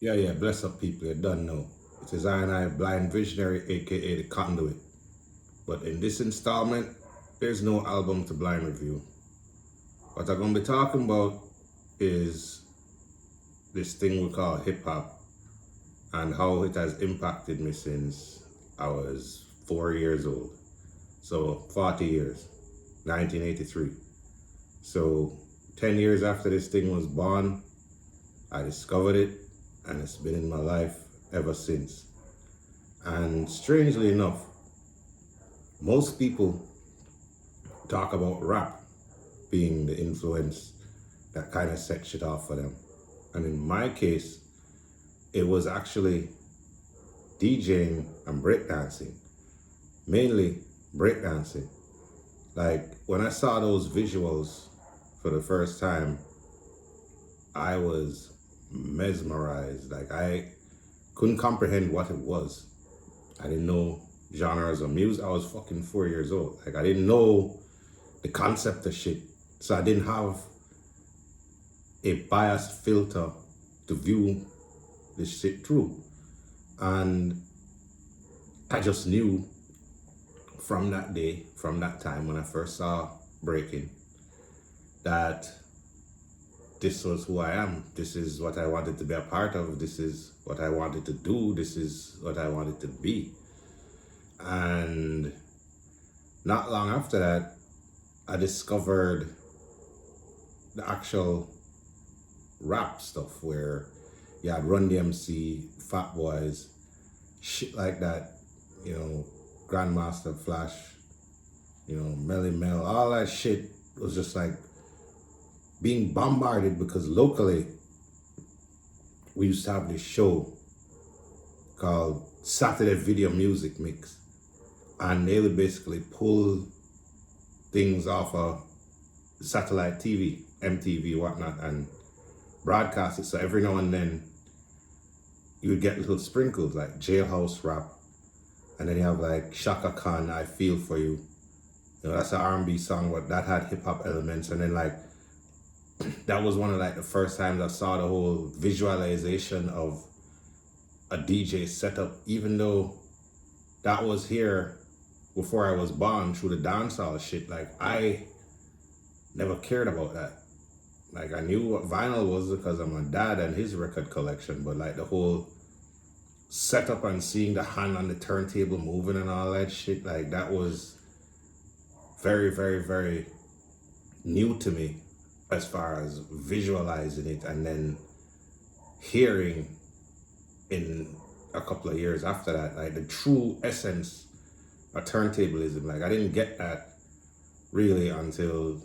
Yeah, bless up people, you don't know. It is I and I, Blind Visionary, aka the Conduit. But in this installment, there's no album to blind review. What I'm gonna be talking about is this thing we call hip hop and how it has impacted me since I was 4 years old. So 40 years, 1983. So 10 years after this thing was born, I discovered it and it's been in my life ever since. And strangely enough, most people talk about rap being the influence that kind of set shit off for them. And in my case, it was actually DJing and breakdancing, mainly breakdancing. Like when I saw those visuals for the first time, I was mesmerized. Like I couldn't comprehend what it was. I didn't know genres of music. I was fucking 4 years old. Like I didn't know the concept of shit. So I didn't have a biased filter to view this shit through. And I just knew from that day, from that time when I first saw breaking, that this was who I am. This is what I wanted to be a part of. This is what I wanted to do. This is what I wanted to be. And not long after that, I discovered the actual rap stuff where you had Run DMC, Fat Boys, shit like that, Grandmaster Flash, Melly Mel, all that shit was just like being bombarded because locally we used to have this show called Saturday Video Music Mix. And they would basically pull things off of satellite TV, MTV, whatnot, and broadcast it. So every now and then you would get little sprinkles like Jailhouse Rap. And then you have like Shaka Khan, I Feel For You. That's an R&B song, but that had hip hop elements. And then like, that was one of like the first times I saw the whole visualization of a DJ setup, even though that was here before I was born through the dancehall shit. Like I never cared about that. Like I knew what vinyl was because of my dad and his record collection, but like the whole setup and seeing the hand on the turntable moving and all that shit, like that was very, very, very new to me as far as visualizing it and then hearing in a couple of years after that, like the true essence of turntablism. Like I didn't get that really until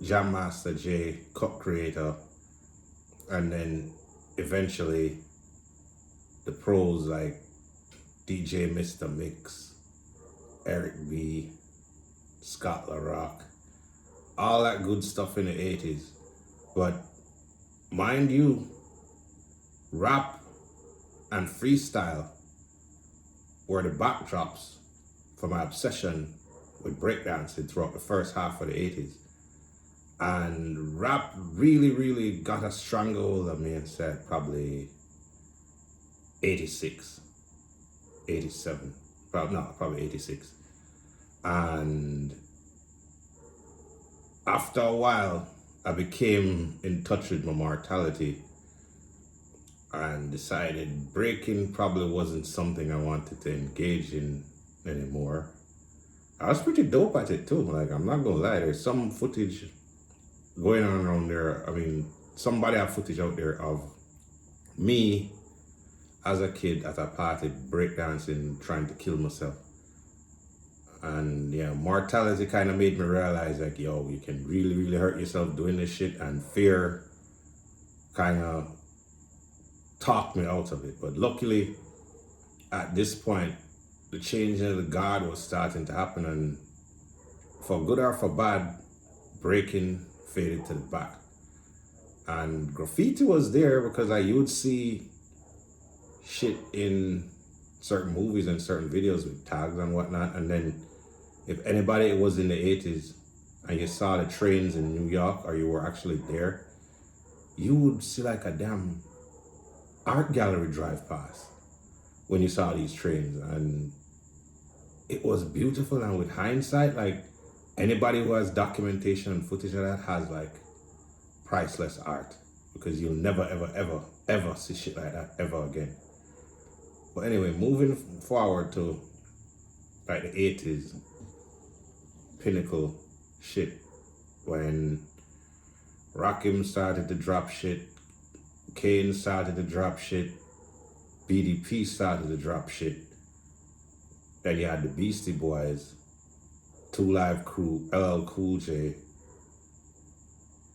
Jam Master Jay, Cut Creator, and then eventually the pros like DJ Mr. Mix, Eric B, Scott LaRock, all that good stuff in the 80s. But mind you, rap and freestyle were the backdrops for my obsession with breakdancing throughout the first half of the 80s. And rap really, really got a stranglehold on me and said probably 86, 87, probably 86. And after a while, I became in touch with my mortality and decided breaking probably wasn't something I wanted to engage in anymore. I was pretty dope at it too, like I'm not gonna lie, there's some footage going on around there. I mean, somebody have footage out there of me as a kid at a party breakdancing, trying to kill myself. And yeah, mortality kind of made me realize like, yo, you can really, really hurt yourself doing this shit, and fear kind of talked me out of it. But luckily, at this point, the changing of the guard was starting to happen, and for good or for bad, breaking faded to the back. And graffiti was there because you would see shit in certain movies and certain videos with tags and whatnot. And then if anybody was in the 80s and you saw the trains in New York or you were actually there, you would see like a damn art gallery drive past when you saw these trains, and it was beautiful. And with hindsight, like, anybody who has documentation and footage of that has like priceless art, because you'll never ever ever ever see shit like that ever again. But anyway, moving forward to like the 80s, pinnacle shit, when Rakim started to drop shit, Kane started to drop shit, BDP started to drop shit. Then you had the Beastie Boys, Two Live Crew, LL Cool J,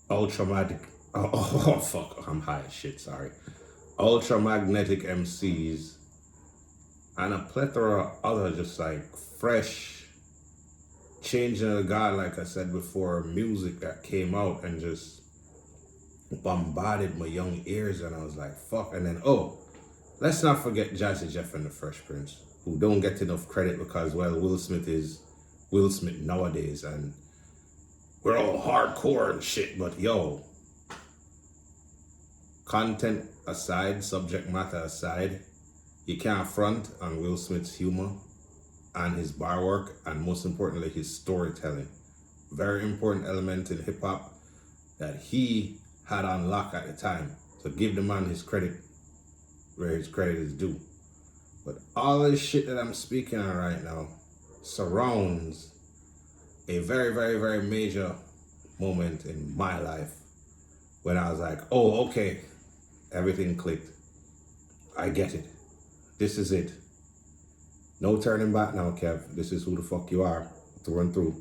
Ultramagnetic, oh fuck, I'm high as shit, sorry. Ultramagnetic MCs, and a plethora of other just like fresh, changing of the guard, like I said before, music that came out and just bombarded my young ears, and I was like, fuck. And then, let's not forget Jazzy Jeff and the Fresh Prince, who don't get enough credit because, well, Will Smith is Will Smith nowadays, and we're all hardcore and shit, but yo, content aside, subject matter aside, you can't front on Will Smith's humor and his bar work, and most importantly, his storytelling. Very important element in hip hop that he had on lock at the time. So give the man his credit where his credit is due. But all this shit that I'm speaking on right now surrounds a very, very, very major moment in my life when I was like, oh, okay, everything clicked. I get it. This is it. No turning back now, Kev. This is who the fuck you are, through and through.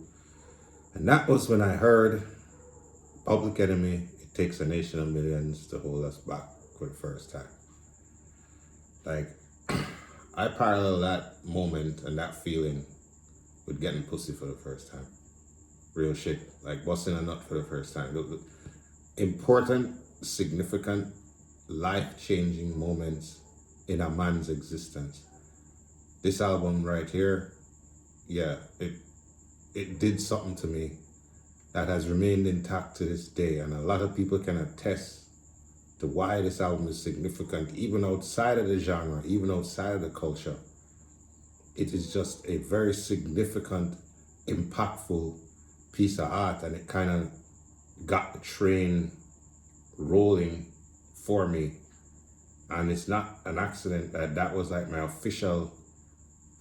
And that was when I heard Public Enemy, It Takes a Nation of Millions to Hold Us Back, for the first time. Like, I parallel that moment and that feeling with getting pussy for the first time. Real shit. Like busting a nut for the first time. Important, significant, life-changing moments in a man's existence. This album right here, yeah, it did something to me that has remained intact to this day, and a lot of people can attest to why this album is significant, even outside of the genre, even outside of the culture. It is just a very significant, impactful piece of art, and it kind of got the train rolling for me. And it's not an accident that that was like my official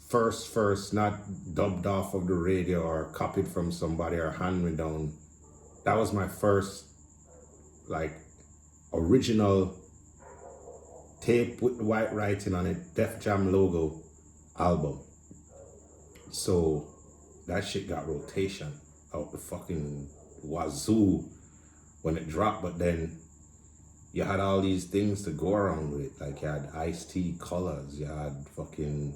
first, not dubbed off of the radio or copied from somebody or hand me down. That was my first, like, original tape with white writing on it, Def Jam logo album. So that shit got rotation out the fucking wazoo when it dropped, but then you had all these things to go around with it. Like you had Ice-T Colors, you had fucking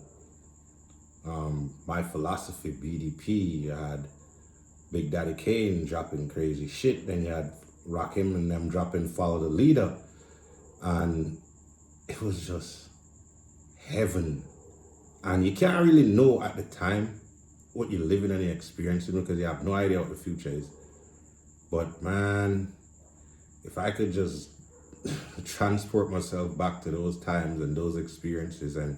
My Philosophy, BDP, you had Big Daddy Kane dropping crazy shit, then you had Rakim and them dropping Follow the Leader, and it was just heaven. And you can't really know at the time what you're living and you're experiencing because you have no idea what the future is. But man, if I could just transport myself back to those times and those experiences, and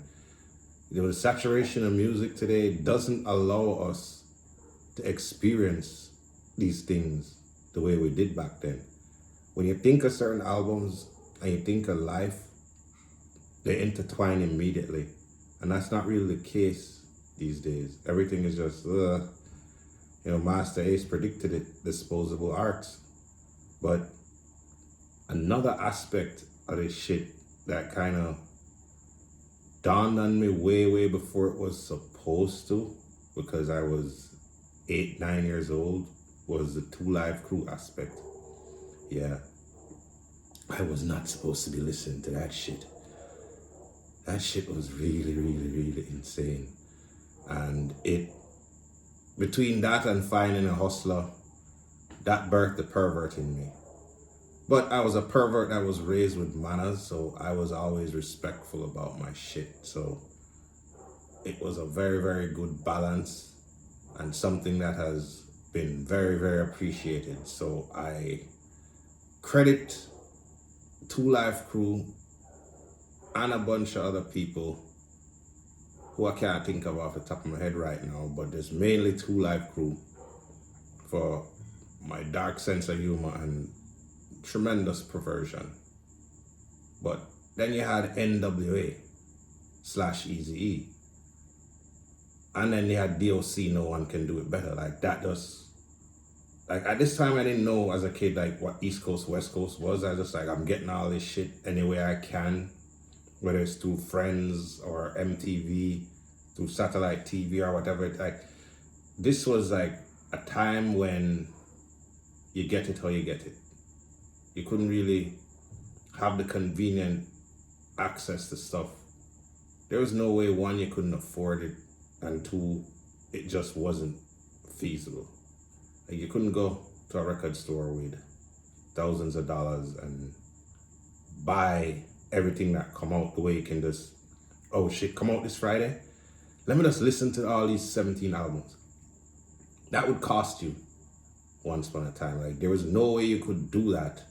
the saturation of music today doesn't allow us to experience these things the way we did back then. When you think of certain albums and you think of life, they intertwine immediately. And that's not really the case these days. Everything is just, Master Ace predicted it, disposable arts. But another aspect of this shit that kind of dawned on me way before it was supposed to, because I was 8-9 years old, was the Two Live Crew aspect. Yeah, I was not supposed to be listening to that shit. That shit was really insane. And between that and Finding a Hustler, that birthed the pervert in me. But I was a pervert that was raised with manners, so I was always respectful about my shit. So it was a very good balance and something that has been very appreciated. So I credit Two Live Crew and a bunch of other people who I can't think of off the top of my head right now, but there's mainly Two Life Crew for my dark sense of humor and tremendous perversion. But then you had NWA / Eazy-E. And then you had DOC, No One Can Do It Better. Like that just, like at this time I didn't know as a kid like what East Coast, West Coast was. I was just like, I'm getting all this shit any way I can, whether it's through friends or MTV, through satellite TV or whatever. Like this was like a time when you get it how you get it. You couldn't really have the convenient access to stuff. There was no way, one, you couldn't afford it, and two, it just wasn't feasible. Like you couldn't go to a record store with thousands of dollars and buy everything that come out the way you can just, oh shit, come out this Friday? Let me just listen to all these 17 albums. That would cost you once upon a time. Like there was no way you could do that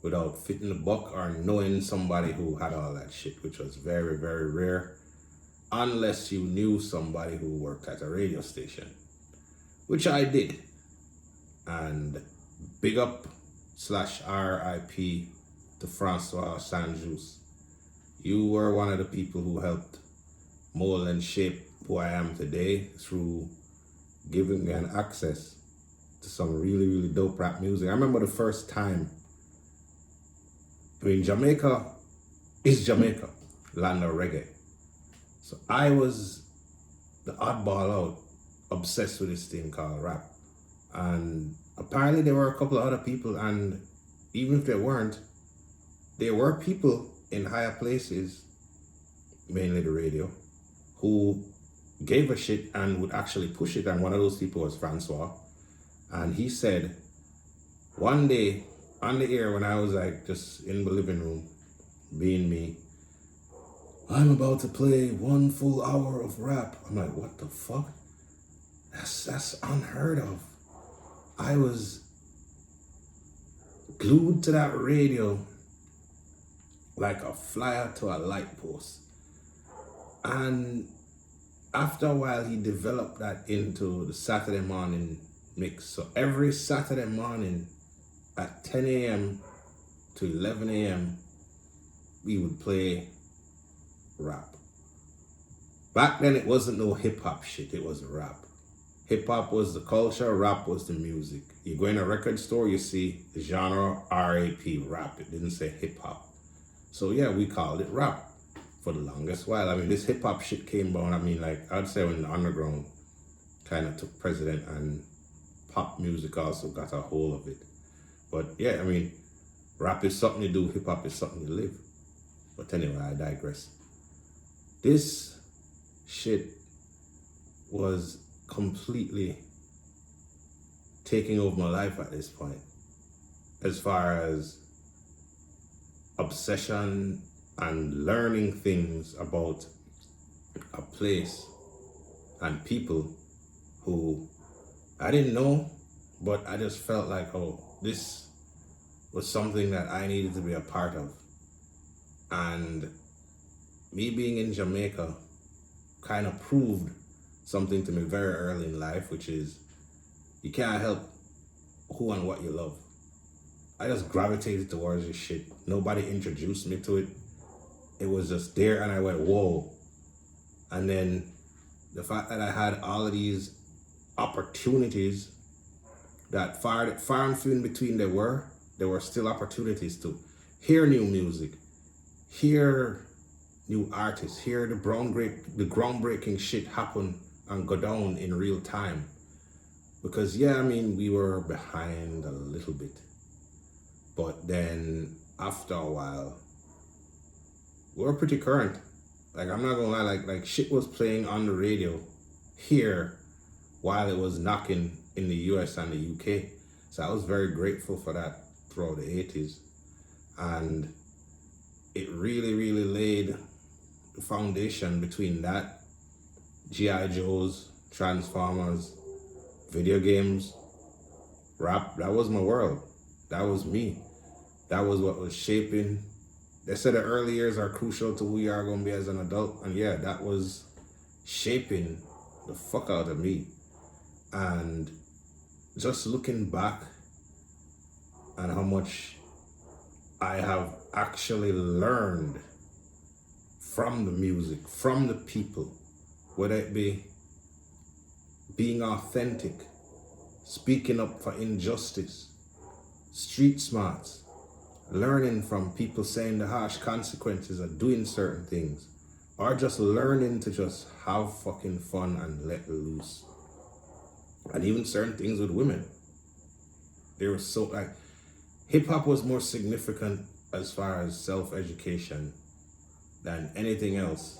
without fitting the buck or knowing somebody who had all that shit, which was very, very rare, unless you knew somebody who worked at a radio station, which I did. And big up / RIP to Francois Sanjus. You were one of the people who helped mold and shape who I am today through giving me an access to some really, really dope rap music. I remember the first time, I mean, Jamaica is Jamaica, land of reggae. So I was the oddball out, obsessed with this thing called rap. And apparently there were a couple of other people, and even if there weren't, there were people in higher places, mainly the radio, who gave a shit and would actually push it. And one of those people was Francois. And he said, one day on the air when I was like just in the living room, being me, I'm about to play 1 full hour of rap. I'm like, what the fuck? That's unheard of. I was glued to that radio like a flyer to a light post. And after a while, he developed that into the Saturday morning mix. So every Saturday morning at 10 a.m. to 11 a.m., we would play rap. Back then, it wasn't no hip hop shit, it was rap. Hip hop was the culture, rap was the music. You go in a record store, you see the genre RAP, rap. It didn't say hip hop. So yeah, we called it rap for the longest while. I mean, this hip hop shit came down, I mean, like, I'd say when the underground kind of took precedent and pop music also got a hold of it. But yeah, I mean, rap is something you do, hip hop is something you live. But anyway, I digress. This shit was completely taking over my life at this point, as far as obsession and learning things about a place and people who I didn't know, but I just felt like, oh, this was something that I needed to be a part of. And me being in Jamaica kind of proved something to me very early in life, which is you can't help who and what you love. I just gravitated towards this shit. Nobody introduced me to it. It was just there and I went, whoa. And then the fact that I had all of these opportunities that far and few in between there were still opportunities to hear new music, hear new artists, hear the groundbreaking shit happen and go down in real time. Because yeah, I mean, we were behind a little bit. But then after a while, we were pretty current. Like, I'm not gonna lie, like shit was playing on the radio here while it was knocking in the US and the UK. So I was very grateful for that throughout the 80s. And it really, really laid the foundation between that, G.I. Joes, Transformers, video games, rap. That was my world. That was me. That was what was shaping they said the early years are crucial to who you are going to be as an adult. And yeah, that was shaping the fuck out of me. And just looking back and how much I have actually learned from the music, from the people, whether it be being authentic, speaking up for injustice, street smarts, learning from people saying the harsh consequences of doing certain things, or just learning to just have fucking fun and let loose. And even certain things with women. They were so, like, hip-hop was more significant as far as self-education than anything else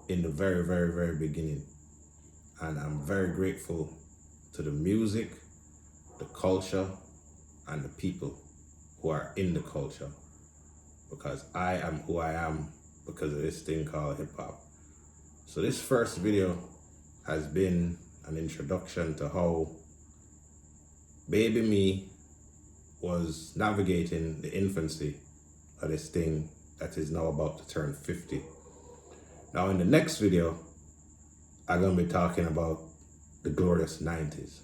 in the very, very, very beginning. And I'm very grateful to the music, the culture, and the people who are in the culture, because I am who I am because of this thing called hip-hop. So this first video has been an introduction to how baby me was navigating the infancy of this thing that is now about to turn 50. Now in the next video, I'm gonna be talking about the glorious 90s.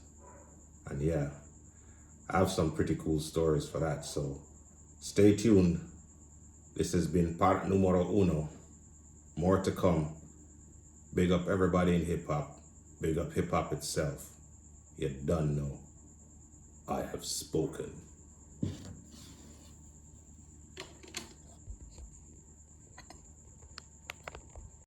And yeah, I have some pretty cool stories for that, so stay tuned. This has been part numero uno. More to come. Big up everybody in hip-hop. Big up hip-hop itself. You done know. I have spoken.